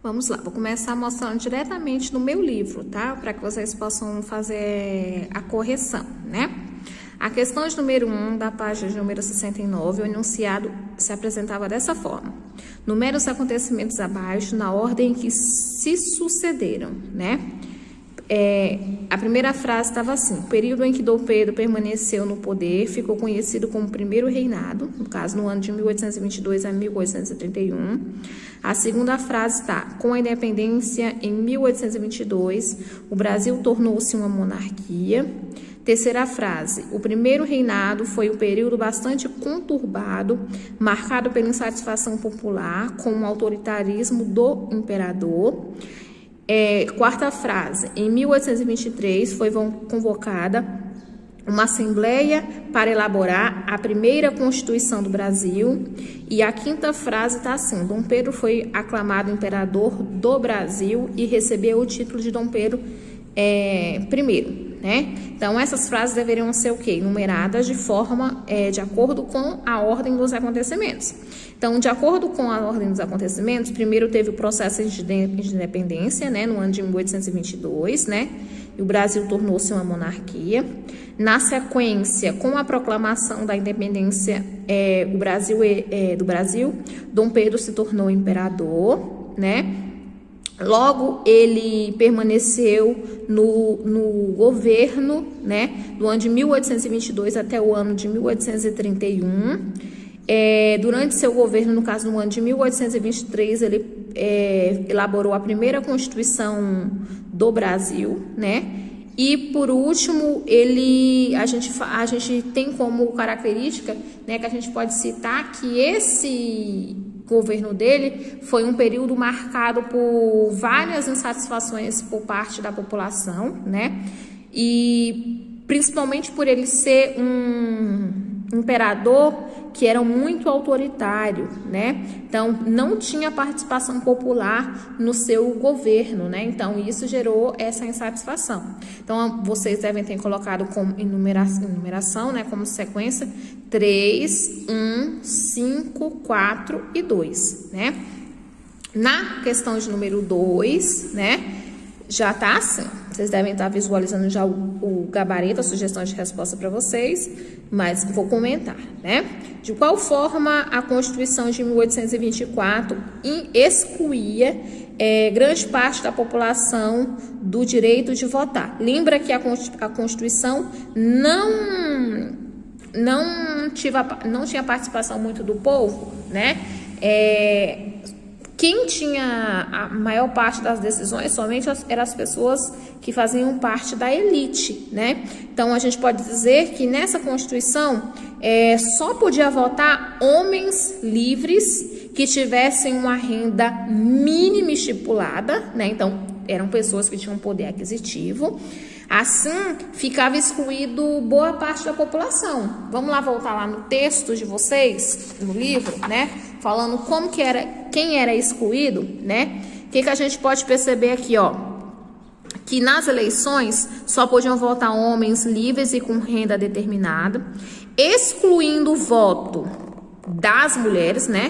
Vamos lá, vou começar mostrando diretamente no meu livro, tá? Para que vocês possam fazer a correção, né? A questão de número 1 da página de número 69, o enunciado se apresentava dessa forma. Numere os acontecimentos abaixo na ordem que se sucederam, né? A primeira frase estava assim: o período em que Dom Pedro permaneceu no poder ficou conhecido como primeiro reinado, no caso no ano de 1822 a 1831. A segunda frase está: com a independência em 1822, o Brasil tornou-se uma monarquia. Terceira frase: o primeiro reinado foi um período bastante conturbado, marcado pela insatisfação popular com o autoritarismo do imperador. Quarta frase: em 1823 foi convocada uma assembleia para elaborar a primeira Constituição do Brasil. E a quinta frase está assim: Dom Pedro foi aclamado imperador do Brasil e recebeu o título de Dom Pedro I, né? Então, essas frases deveriam ser o quê? Numeradas de forma, de acordo com a ordem dos acontecimentos. Então, de acordo com a ordem dos acontecimentos, primeiro teve o processo de independência, né, no ano de 1822, né, e o Brasil tornou-se uma monarquia. Na sequência, com a proclamação da independência do Brasil, Dom Pedro se tornou imperador, né. Logo, ele permaneceu no governo, né, do ano de 1822 até o ano de 1831. Durante seu governo, no caso, no ano de 1823, ele elaborou a primeira Constituição do Brasil, né? E, por último, a gente tem como característica, né, que a gente pode citar que esse governo dele foi um período marcado por várias insatisfações por parte da população, né? E principalmente por ele ser um imperador que era muito autoritário, né? Então, não tinha participação popular no seu governo, né? Então, isso gerou essa insatisfação. Então, vocês devem ter colocado como enumeração, né? Como sequência 3, 1, 5, 4 e 2, né? Na questão de número 2, né? Já tá assim. Vocês devem estar visualizando já o gabarito, a sugestão de resposta para vocês, mas vou comentar, né? De qual forma a Constituição de 1824 excluía grande parte da população do direito de votar? Lembra que a Constituição não tinha participação muito do povo, né? Quem tinha a maior parte das decisões somente eram as pessoas que faziam parte da elite, né? Então, a gente pode dizer que nessa Constituição só podia votar homens livres que tivessem uma renda mínima estipulada, né? Então, eram pessoas que tinham poder aquisitivo. Assim, ficava excluído boa parte da população. Vamos lá voltar lá no texto de vocês, no livro, né? Falando como que era, quem era excluído, né? O que a gente pode perceber aqui, ó? Que nas eleições só podiam votar homens livres e com renda determinada, excluindo o voto das mulheres, né?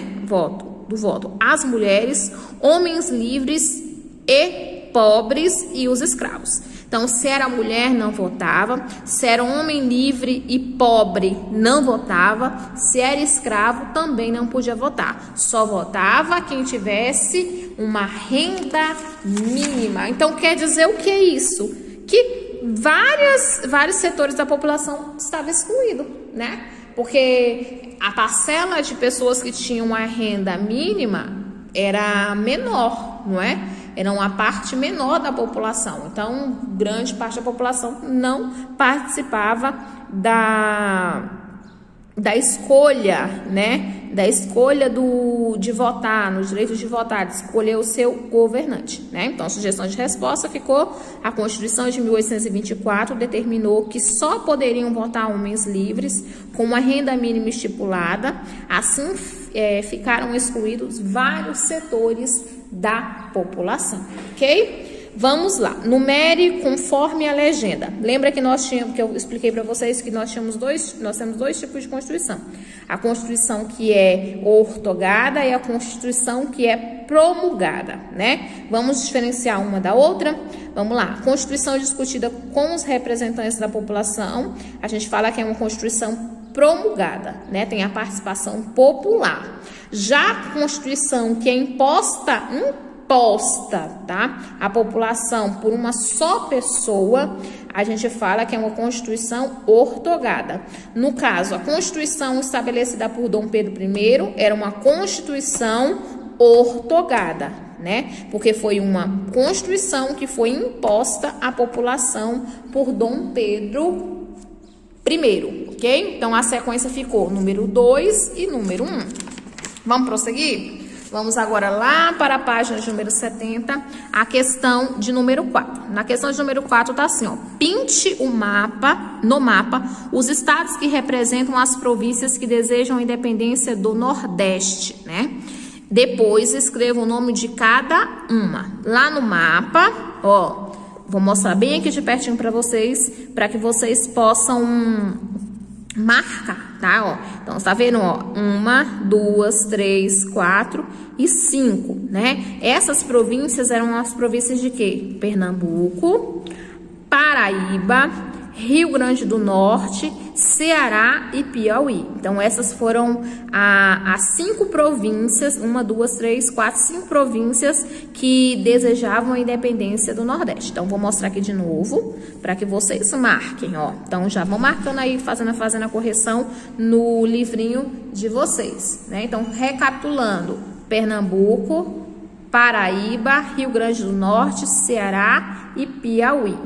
Do voto às mulheres, homens livres e pobres e os escravos. Então, se era mulher, não votava. Se era homem livre e pobre, não votava. Se era escravo, também não podia votar. Só votava quem tivesse uma renda mínima. Então, quer dizer o que é isso? Que vários setores da população estavam excluídos, né? Porque a parcela de pessoas que tinham uma renda mínima era menor, não é? Era uma parte menor da população. Então, grande parte da população não participava da escolha, né? Da escolha de votar, no direito de votar, de escolher o seu governante, né? Então, a sugestão de resposta ficou: a Constituição de 1824 determinou que só poderiam votar homens livres com uma renda mínima estipulada. Assim, ficaram excluídos vários setores da população, ok? Vamos lá, numere conforme a legenda. Lembra que que eu expliquei para vocês que nós temos dois tipos de Constituição. A Constituição que é ortogada e a Constituição que é promulgada, né? Vamos diferenciar uma da outra? Vamos lá. Constituição discutida com os representantes da população. A gente fala que é uma Constituição promulgada, né? Tem a participação popular. Já a Constituição que é imposta, tá? A população por uma só pessoa, a gente fala que é uma Constituição ortogada. No caso, a Constituição estabelecida por Dom Pedro I era uma Constituição ortogada, né? Porque foi uma Constituição que foi imposta à população por Dom Pedro I, ok? Então, a sequência ficou número 2 e número 1. Vamos prosseguir? Vamos agora lá para a página de número 70, a questão de número 4. Na questão de número 4 tá assim, ó. Pinte no mapa, os estados que representam as províncias que desejam a independência do Nordeste, né? Depois, escreva o nome de cada uma. Lá no mapa, ó, vou mostrar bem aqui de pertinho para que vocês possam marcar, tá? Ó, então, você tá vendo, ó, 1, 2, 3, 4 e 5, né? Essas províncias eram as províncias de quê? Pernambuco, Paraíba, Rio Grande do Norte, Ceará e Piauí. Então, essas foram as 5 províncias, 1, 2, 3, 4, 5 províncias que desejavam a independência do Nordeste. Então, vou mostrar aqui de novo para que vocês marquem, ó. Então, já vão marcando aí, fazendo a correção no livrinho de vocês, né? Então, recapitulando: Pernambuco, Paraíba, Rio Grande do Norte, Ceará e Piauí.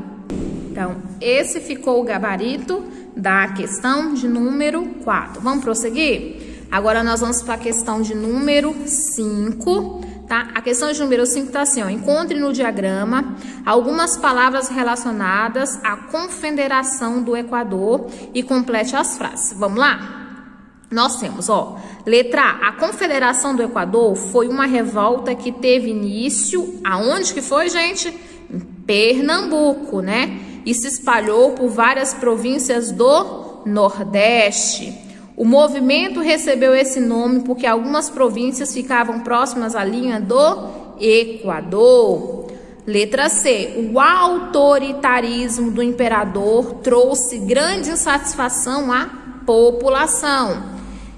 Então, esse ficou o gabarito da questão de número 4. Vamos prosseguir? Agora, nós vamos para a questão de número 5, tá? A questão de número 5 tá assim, ó. Encontre no diagrama algumas palavras relacionadas à Confederação do Equador e complete as frases. Vamos lá? Nós temos, ó, letra A. A Confederação do Equador foi uma revolta que teve início, aonde que foi, gente? Em Pernambuco, né? E se espalhou por várias províncias do Nordeste. O movimento recebeu esse nome porque algumas províncias ficavam próximas à linha do Equador. Letra C. O autoritarismo do imperador trouxe grande insatisfação à população.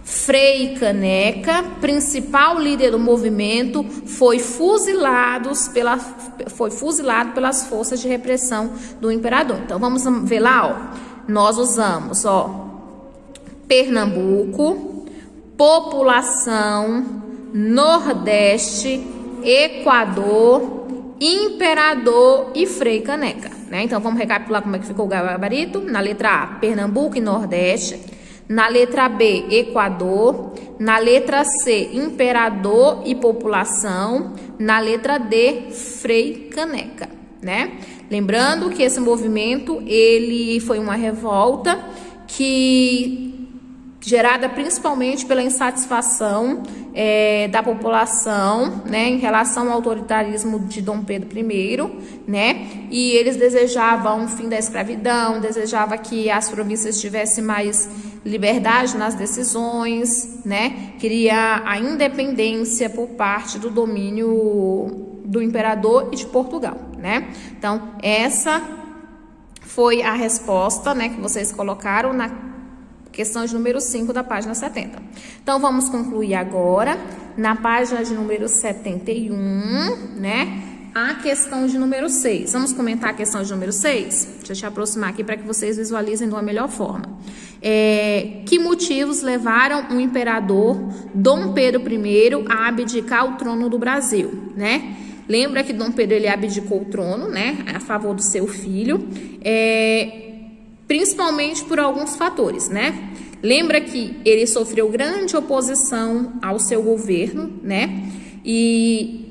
Frei Caneca, principal líder do movimento, foi fuzilado pelas forças de repressão do imperador. Então, vamos ver lá, ó. Nós usamos, ó, Pernambuco, população, Nordeste, Equador, imperador e Frei Caneca, né? Então, vamos recapitular como é que ficou o gabarito. Na letra A, Pernambuco e Nordeste. Na letra B, Equador. Na letra C, imperador e população. Na letra D, Frei Caneca, né? Lembrando que esse movimento, ele foi uma revolta gerada principalmente pela insatisfação da população, né, em relação ao autoritarismo de Dom Pedro I, né, e eles desejavam o fim da escravidão, desejavam que as províncias tivessem mais liberdade nas decisões, né, queria a independência por parte do domínio do imperador e de Portugal, né. Então, essa foi a resposta, né, que vocês colocaram na questão de número 5 da página 70. Então, vamos concluir agora na página de número 71, né? A questão de número 6. Vamos comentar a questão de número 6? Deixa eu te aproximar aqui para que vocês visualizem de uma melhor forma. Que motivos levaram o imperador Dom Pedro I a abdicar o trono do Brasil, né? Lembra que Dom Pedro ele abdicou o trono, né? A favor do seu filho. Principalmente por alguns fatores, né? Lembra que ele sofreu grande oposição ao seu governo, né? E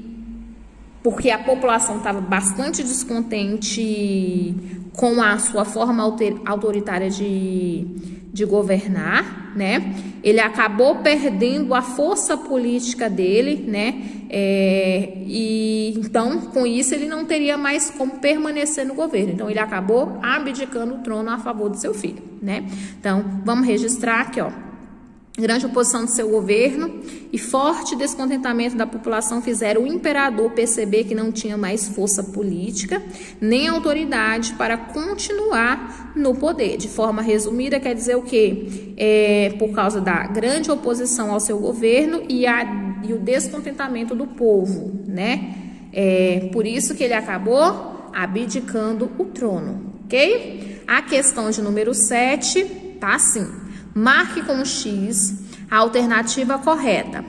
porque a população estava bastante descontente com a sua forma autoritária de governar, né? Ele acabou perdendo a força política dele, né? E então, com isso, ele não teria mais como permanecer no governo. Então, ele acabou abdicando o trono a favor do seu filho, né? Então, vamos registrar aqui, ó. Grande oposição do seu governo e forte descontentamento da população fizeram o imperador perceber que não tinha mais força política nem autoridade para continuar no poder. De forma resumida, quer dizer o quê? Por causa da grande oposição ao seu governo e o descontentamento do povo, né? Por isso que ele acabou abdicando o trono, ok? A questão de número 7 tá assim. Marque com X a alternativa correta.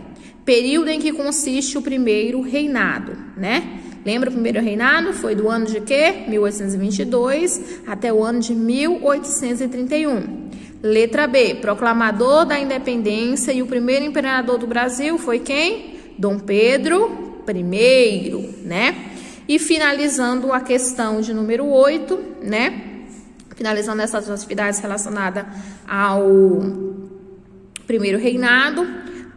Período em que consiste o primeiro reinado, né? Lembra o primeiro reinado? Foi do ano de quê? 1822 até o ano de 1831. Letra B. Proclamador da independência e o primeiro imperador do Brasil foi quem? Dom Pedro I, né? E finalizando a questão de número 8, né? Finalizando essas atividades relacionadas ao primeiro reinado,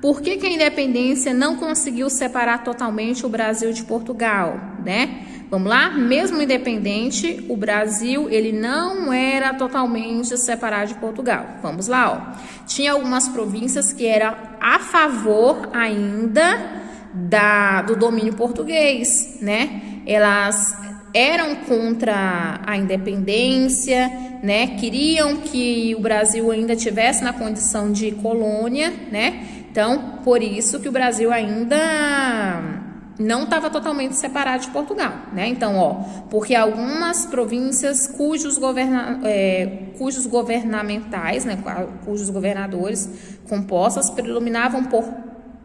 por que a independência não conseguiu separar totalmente o Brasil de Portugal, né? Vamos lá? Mesmo independente, o Brasil, ele não era totalmente separado de Portugal. Vamos lá, ó. Tinha algumas províncias que eram a favor ainda do domínio português, né? Elas eram contra a independência, né? Queriam que o Brasil ainda tivesse na condição de colônia, né? Então, por isso que o Brasil ainda não estava totalmente separado de Portugal, né? Então, ó, porque algumas províncias cujos governamentais, né, cujos governadores compostas predominavam por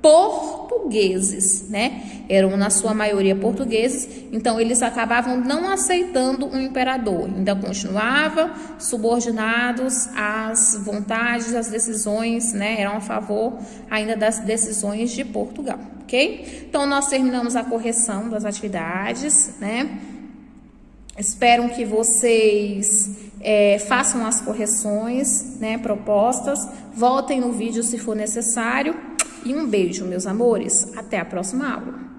portugueses, né? Eram na sua maioria portugueses, então eles acabavam não aceitando o imperador, ainda continuavam subordinados às vontades, às decisões, né? Eram a favor ainda das decisões de Portugal, ok? Então nós terminamos a correção das atividades, né? Espero que vocês façam as correções, né, propostas, voltem no vídeo se for necessário. E um beijo, meus amores. Até a próxima aula.